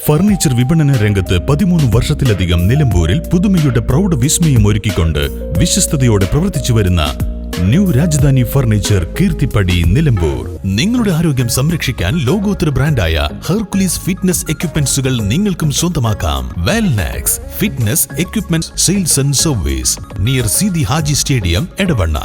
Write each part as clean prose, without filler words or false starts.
Furniture വിപണന രംഗത്ത് 13 വർഷത്തിലധികം നിലമ്പൂരിൽ പുതുമയുടെ പ്രൗഢ വിസ്മയം ഒരുക്കിക്കൊണ്ട് വിശ്വസ്തയോടെ പ്രവർത്തിച്ചു വരുന്ന ന്യൂ രാജധാനി ഫർണിച്ചർ കീർത്തിപ്പടി നിലമ്പൂർ. നിങ്ങളുടെ ആരോഗ്യം സംരക്ഷിക്കാൻ ലോകോത്തര ബ്രാൻഡായ ഹെർക്കുലീസ് ഫിറ്റ്നസ് എക്യുപ്മെന്റ്സുകൾ നിങ്ങൾക്കും സ്വന്തമാക്കാം. Wellnex fitness equipment sales and service near Seethi Haji stadium, Edavanna.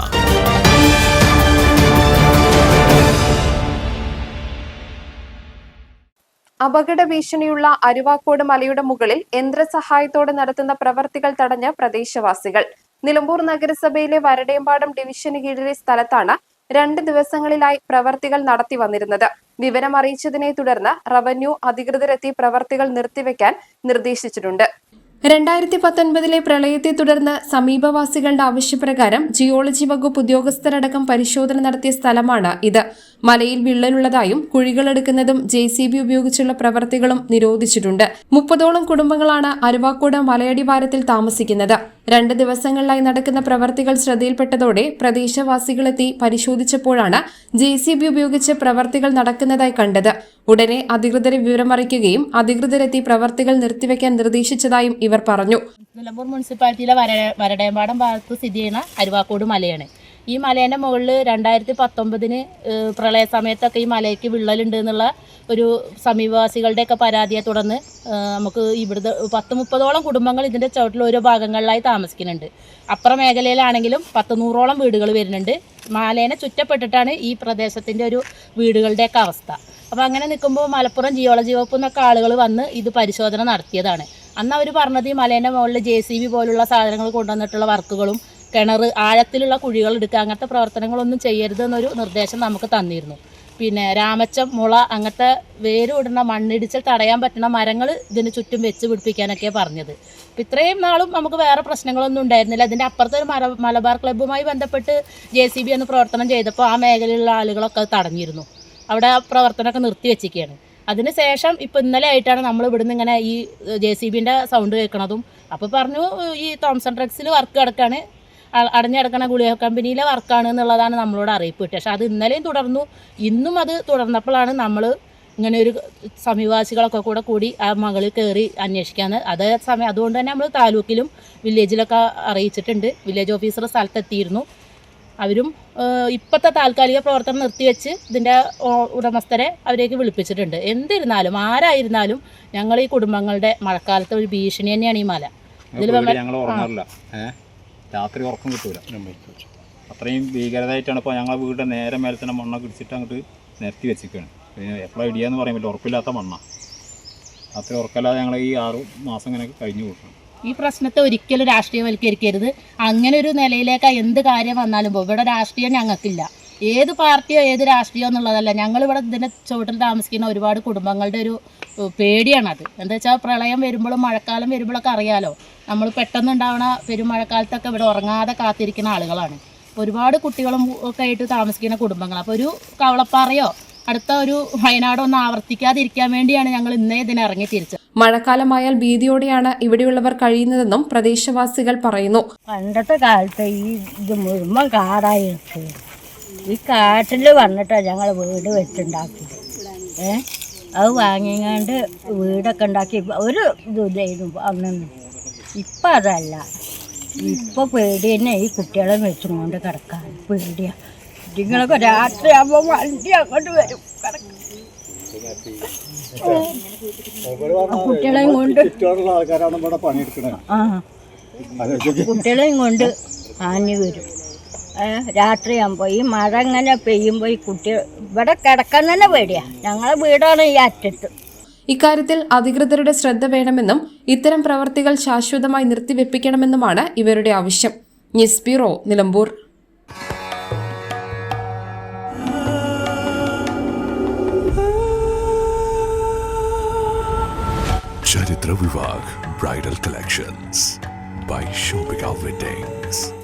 അപകട ഭീഷണിയുള്ള അരുവാക്കോട് മലയുടെ മുകളിൽ യന്ത്രസഹായത്തോടെ നടത്തുന്ന പ്രവർത്തികൾ തടഞ്ഞ പ്രദേശവാസികൾ. നിലമ്പൂർ നഗരസഭയിലെ വരടേമ്പാടം ഡിവിഷന് കീഴിലെ സ്ഥലത്താണ് 2 ദിവസങ്ങളിലായി പ്രവർത്തികൾ നടത്തി വന്നിരുന്നത്. വിവരം അറിയിച്ചതിനെ തുടർന്ന് റവന്യൂ അധികൃതരെത്തി പ്രവർത്തികൾ നിർത്തിവെക്കാൻ നിർദ്ദേശിച്ചിട്ടുണ്ട്. 2019 പ്രളയത്തെ തുടർന്ന് സമീപവാസികളുടെ ആവശ്യപ്രകാരം ജിയോളജി വകുപ്പ് ഉദ്യോഗസ്ഥരടക്കം പരിശോധന നടത്തിയ സ്ഥലമാണ് ഇത്. മലയിൽ വിള്ളലുള്ളതായും കുഴികളെടുക്കുന്നതും JCB ഉപയോഗിച്ചുള്ള പ്രവർത്തികളും നിരോധിച്ചിട്ടുണ്ട്. 30ഓളം കുടുംബങ്ങളാണ് അരുവാക്കോട് മലയടിവാരത്തിൽ താമസിക്കുന്നത്. 2 ദിവസങ്ങളിലായി നടക്കുന്ന പ്രവർത്തികൾ ശ്രദ്ധയിൽപ്പെട്ടതോടെ പ്രദേശവാസികളെത്തി പരിശോധിച്ചപ്പോഴാണ് JCB ഉപയോഗിച്ച് പ്രവർത്തികൾ നടക്കുന്നതായി കണ്ടത്. ഉടനെ അധികൃതരെ വിവരമറിയിക്കുകയും അധികൃതരെത്തി പ്രവർത്തികൾ നിർത്തിവെക്കാൻ നിർദ്ദേശിച്ചതായും ഇവർ പറഞ്ഞു. നിലമ്പൂർ മുനിസിപ്പാലിറ്റിയിലെ വരടേമ്പാടം ഭാഗത്ത് സ്ഥിതി ചെയ്യുന്ന അരുവാക്കോട് മലയാണ്. ഈ മലേൻ്റെ മുകളിൽ 2019 പ്രളയ സമയത്തൊക്കെ ഈ മലയ്ക്ക് വിള്ളലുണ്ട് എന്നുള്ള ഒരു സമീപവാസികളുടെയൊക്കെ പരാതിയെ തുടർന്ന് നമുക്ക് ഇവിടുത്തെ 10-30ഓളം കുടുംബങ്ങൾ ഇതിൻ്റെ ചുവട്ടിൽ ഓരോ ഭാഗങ്ങളിലായി താമസിക്കുന്നുണ്ട്. അപ്പുറം മേഖലയിലാണെങ്കിലും 100-100ഓളം വീടുകൾ വരുന്നുണ്ട്. മലേനെ ചുറ്റപ്പെട്ടിട്ടാണ് ഈ പ്രദേശത്തിൻ്റെ ഒരു വീടുകളുടെയൊക്കെ അവസ്ഥ. അപ്പോൾ അങ്ങനെ നിൽക്കുമ്പോൾ മലപ്പുറം ജിയോളജി വകുപ്പിൽ നിന്നൊക്കെ ആളുകൾ വന്ന് ഇത് പരിശോധന നടത്തിയതാണ്. അന്ന് അവർ പറഞ്ഞത് ഈ മലേൻ്റെ മുകളിൽ JCB പോലുള്ള സാധനങ്ങൾ കൊണ്ടുവന്നിട്ടുള്ള വർക്കുകളും കിണർ ആഴത്തിലുള്ള കുഴികൾ എടുക്കുക അങ്ങനത്തെ പ്രവർത്തനങ്ങളൊന്നും ചെയ്യരുതെന്നൊരു നിർദ്ദേശം നമുക്ക് തന്നിരുന്നു. പിന്നെ രാമച്ചം, മുള അങ്ങനത്തെ വേരുവിടുന്ന മണ്ണിടിച്ചിൽ തടയാൻ പറ്റുന്ന മരങ്ങൾ ഇതിന് ചുറ്റും വെച്ച് പിടിപ്പിക്കാനൊക്കെയാണ് പറഞ്ഞത്. അപ്പോൾ ഇത്രയും നാളും നമുക്ക് വേറെ പ്രശ്നങ്ങളൊന്നും ഉണ്ടായിരുന്നില്ല. അതിൻ്റെ അപ്പുറത്തെ ഒരു മലബാർ ക്ലബ്ബുമായി ബന്ധപ്പെട്ട് JCB എന്ന് പ്രവർത്തനം ചെയ്തപ്പോൾ ആ മേഖലയിലുള്ള ആളുകളൊക്കെ തടഞ്ഞിരുന്നു. അവിടെ ആ പ്രവർത്തനമൊക്കെ നിർത്തി വെച്ചിരിക്കുകയാണ്. അതിനുശേഷം ഇപ്പോൾ ഇന്നലെ ആയിട്ടാണ് നമ്മൾ ഇവിടുന്ന് ഇങ്ങനെ ഈ JCBൻ്റെ സൗണ്ട് കേൾക്കണതും. അപ്പോൾ പറഞ്ഞു ഈ തോംസൺ ഡ്രഗ്സിൽ വർക്ക് കിടക്കാണ്, അടഞ്ഞിടക്കണ ഗുളിക കമ്പനിയിലെ വർക്കാണ് എന്നുള്ളതാണ് നമ്മളോട് അറിയിപ്പ് കിട്ടുക. പക്ഷെ അത് ഇന്നലെയും തുടർന്നു. ഇന്നും അത് തുടർന്നപ്പോഴാണ് നമ്മൾ ഇങ്ങനെ ഒരു സമീപവാസികളൊക്കെ കൂടി ആ മകളിൽ കയറി അന്വേഷിക്കാന്ന്. അതേസമയം അതുകൊണ്ട് തന്നെ നമ്മൾ താലൂക്കിലും വില്ലേജിലൊക്കെ അറിയിച്ചിട്ടുണ്ട്. വില്ലേജ് ഓഫീസർ സ്ഥലത്തെത്തിയിരുന്നു. അവരും ഇപ്പോഴത്തെ താൽക്കാലിക പ്രവർത്തനം നിർത്തിവെച്ച് ഇതിൻ്റെ ഉടമസ്ഥരെ അവരേക്ക് വിളിപ്പിച്ചിട്ടുണ്ട്. എന്തിരുന്നാലും ആരായിരുന്നാലും ഞങ്ങൾ ഈ കുടുംബങ്ങളുടെ മഴക്കാലത്തെ ഒരു ഭീഷണി തന്നെയാണ് ഈ മല. രാത്രി ഉറക്കം കിട്ടൂല. അത്രയും ഭീകരതായിട്ടാണ് ഇപ്പോൾ ഞങ്ങളെ വീടിൻ്റെ നേരെ മേലെ തന്നെ മണ്ണൊക്കെ ഇടിച്ചിട്ട് അങ്ങോട്ട് നിരത്തി വെച്ചിരിക്കുകയാണ്. പിന്നെ എപ്പോഴാണ് ഇടിയാന്ന് പറയാൻ പറ്റില്ല, ഉറപ്പില്ലാത്ത മണ്ണാണ്. അത്ര ഉറക്കല്ലാതെ ഞങ്ങൾ ഈ 6 മാസം ഇങ്ങനെ കഴിഞ്ഞു കൂട്ടണം. ഈ പ്രശ്നത്തെ ഒരിക്കലും രാഷ്ട്രീയവൽക്കരിക്കരുത്. അങ്ങനെ ഒരു നിലയിലേക്ക് എന്ത് കാര്യം വന്നാലും ഇവിടെ രാഷ്ട്രീയം ഞങ്ങൾക്കില്ല. ഏത് പാർട്ടിയോ ഏത് രാഷ്ട്രീയോ എന്നുള്ളതല്ല. ഞങ്ങളിവിടെ ഇതിൻ്റെ ചുവട്ടിൽ താമസിക്കുന്ന ഒരുപാട് കുടുംബങ്ങളുടെ ഒരു പേടിയാണത്. എന്താ വെച്ചാൽ പ്രളയം വരുമ്പോഴും മഴക്കാലം വരുമ്പോഴൊക്കെ അറിയാലോ, നമ്മൾ പെട്ടെന്നുണ്ടാവണ പെരുമഴക്കാലത്തൊക്കെ ഇവിടെ ഉറങ്ങാതെ കാത്തിരിക്കുന്ന ആളുകളാണ്. ഒരുപാട് കുട്ടികളും ഒക്കെ ആയിട്ട് താമസിക്കുന്ന കുടുംബങ്ങൾ. അപ്പോൾ ഒരു കവളപ്പാറയോ അടുത്ത ഒരു വയനാടോ ഒന്നും ആവർത്തിക്കാതിരിക്കാൻ വേണ്ടിയാണ് ഞങ്ങൾ ഇന്നേ ഇതിനെ ഇറങ്ങി തിരിച്ചത്. മഴക്കാലമായാൽ ഭീതിയോടെയാണ് ഇവിടെയുള്ളവർ കഴിയുന്നതെന്നും പ്രദേശവാസികൾ പറയുന്നു. പണ്ടത്തെ കാലത്ത് ഇത് മുഴുവൻ കാടായിട്ട് ഈ കാട്ടിൽ വന്നിട്ടാണ് ഞങ്ങൾ വീട് വെച്ചുണ്ടാക്കിയത്. അത് വാങ്ങിങ്ങാണ്ട് വീടൊക്കെ ഉണ്ടാക്കി ഒരു ഇതായിരുന്നു അന്നൊന്നും. ഇപ്പം അതല്ല. ഇപ്പം പേടി തന്നെ ഈ കുട്ടികളെ വെച്ചും കൊണ്ട് കിടക്കാൻ പേടിയാണ്. നിങ്ങളൊക്കെ രാത്രിയാകുമ്പോൾ വണ്ടി അങ്ങോട്ട് വരും കുട്ടികളെയും കൊണ്ട് കുട്ടികളെയും കൊണ്ട് ആഞ്ഞു വരും. രാത്രിയാകുമ്പോൾ ഈ മഴ ഇങ്ങനെ പെയ്യുമ്പോൾ ഈ കുട്ടികൾ ഇവിടെ കിടക്കാൻ തന്നെ പേടിയാണ്. ഞങ്ങളെ വീടാണ് ഈ അറ്റത്ത്. ഇക്കാര്യത്തിൽ അധികൃതരുടെ ശ്രദ്ധ വേണമെന്നും ഇത്തരം പ്രവർത്തികൾ ശാശ്വതമായി നിർത്തിവെപ്പിക്കണമെന്നുമാണ് ഇവരുടെ ആവശ്യം. News bureau, Nilambur. Charithra Vivah bridal collections by Shobhika Weddings.